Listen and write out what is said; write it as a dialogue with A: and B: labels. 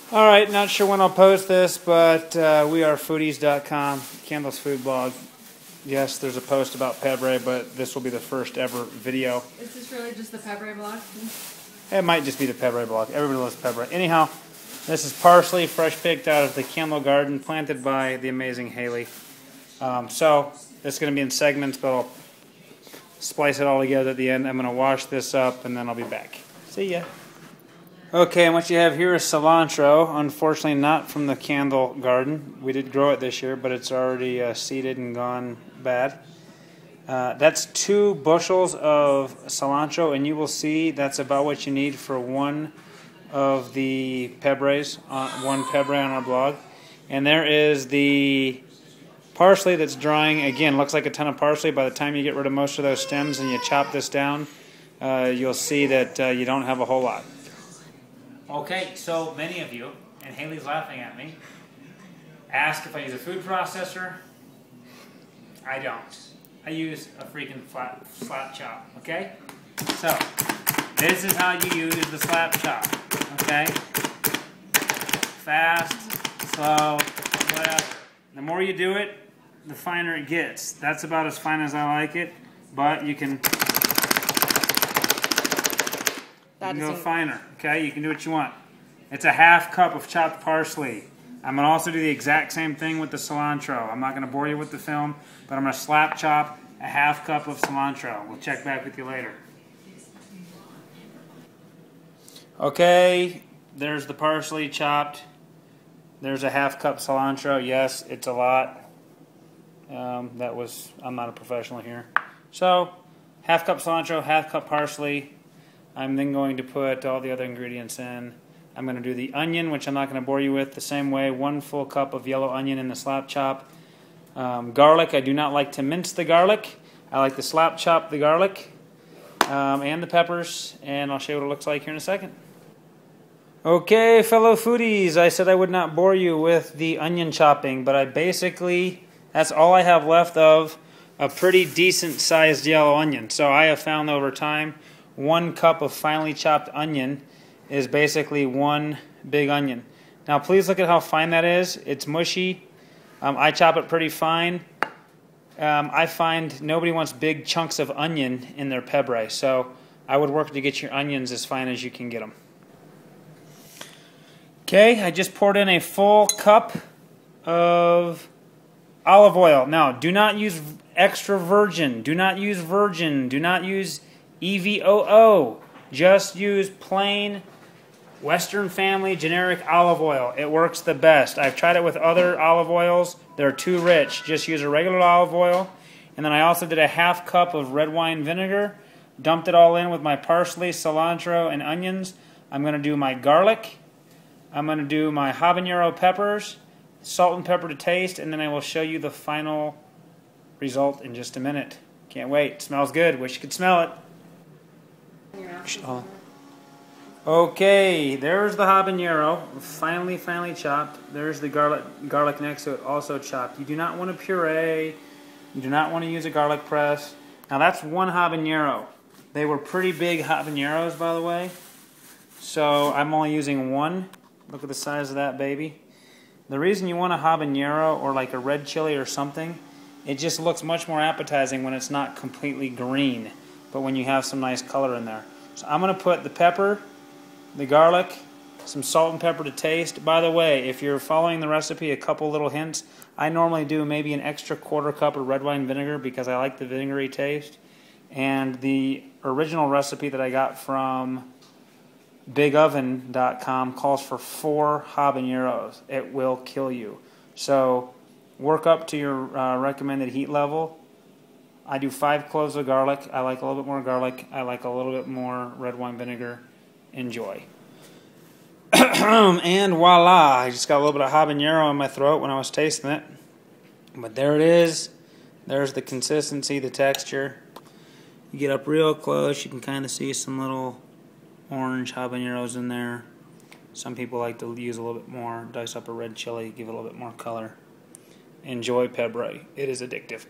A: Alright, not sure when I'll post this, but we are foodies.com, Candle's food blog. Yes, there's a post about Pebre, but this will be the first ever video.
B: Is this really just the Pebre blog?
A: It might just be the Pebre blog. Everybody loves Pebre. Anyhow, this is parsley, fresh picked out of the Candle garden, planted by the amazing Haley. So, this is going to be in segments, but I'll splice it all together at the end. I'm going to wash this up, and then I'll be back. See ya. Okay, and what you have here is cilantro. Unfortunately, not from the Candle garden. We did grow it this year, but it's already seeded and gone bad. That's 2 bushels of cilantro, and you will see that's about what you need for one of the Pebres, one Pebre on our blog. And there is the parsley that's drying. Again, looks like a ton of parsley. By the time you get rid of most of those stems and you chop this down, you'll see that you don't have a whole lot. Okay, so many of you, and Haley's laughing at me, ask if I use a food processor. I don't. I use a freaking slap chop, okay? So, this is how you use the slap chop, okay? Fast, slow, whatever. The more you do it, the finer it gets. That's about as fine as I like it, but you can go finer, okay? You can do what you want. It's a ½ cup of chopped parsley. I'm going to also do the exact same thing with the cilantro. I'm not going to bore you with the film, but I'm going to slap chop a ½ cup of cilantro. We'll check back with you later. Okay, there's the parsley chopped. There's a ½ cup cilantro. Yes, it's a lot. I'm not a professional here. So, ½ cup cilantro, ½ cup parsley. I'm then going to put all the other ingredients in. I'm going to do the onion, which I'm not going to bore you with, the same way. 1 full cup of yellow onion in the slap chop. Garlic, I do not like to mince the garlic. I like to slap chop the garlic and the peppers, and I'll show you what it looks like here in a second. Okay, fellow foodies, I said I would not bore you with the onion chopping, but that's all I have left of a pretty decent sized yellow onion. So I have found over time 1 cup of finely chopped onion is basically 1 big onion. Now please look at how fine that is. It's mushy. I chop it pretty fine. I find nobody wants big chunks of onion in their Pebre, so I would work to get your onions as fine as you can get them. Okay, I just poured in a full cup of olive oil. Now, do not use extra virgin. Do not use virgin. Do not use EVOO. Just use plain Western Family generic olive oil. It works the best. I've tried it with other olive oils. They're too rich. Just use a regular olive oil. And then I also did a ½ cup of red wine vinegar. Dumped it all in with my parsley, cilantro, and onions. I'm going to do my garlic. I'm going to do my habanero peppers, salt and pepper to taste, and then I will show you the final result in just a minute. Can't wait. It smells good. Wish you could smell it. Okay, there's the habanero, finely chopped. There's the garlic next to it, also chopped. You do not want to puree. You do not want to use a garlic press. Now that's 1 habanero. They were pretty big habaneros, by the way. So I'm only using 1. Look at the size of that baby. The reason you want a habanero or like a red chili or something, it just looks much more appetizing when it's not completely green, but when you have some nice color in there. So I'm going to put the pepper, the garlic, some salt and pepper to taste. By the way, if you're following the recipe, a couple little hints. I normally do maybe an extra ¼ cup of red wine vinegar because I like the vinegary taste. And the original recipe that I got from bigoven.com calls for 4 habaneros. It will kill you. So work up to your recommended heat level. I do 5 cloves of garlic. I like a little bit more garlic. I like a little bit more red wine vinegar. Enjoy. And voila, I just got a little bit of habanero in my throat when I was tasting it. But there it is. There's the consistency, the texture. You get up real close, you can kind of see some little orange habaneros in there. Some people like to use a little bit more, dice up a red chili, give it a little bit more color. Enjoy Pebre. It is addictive.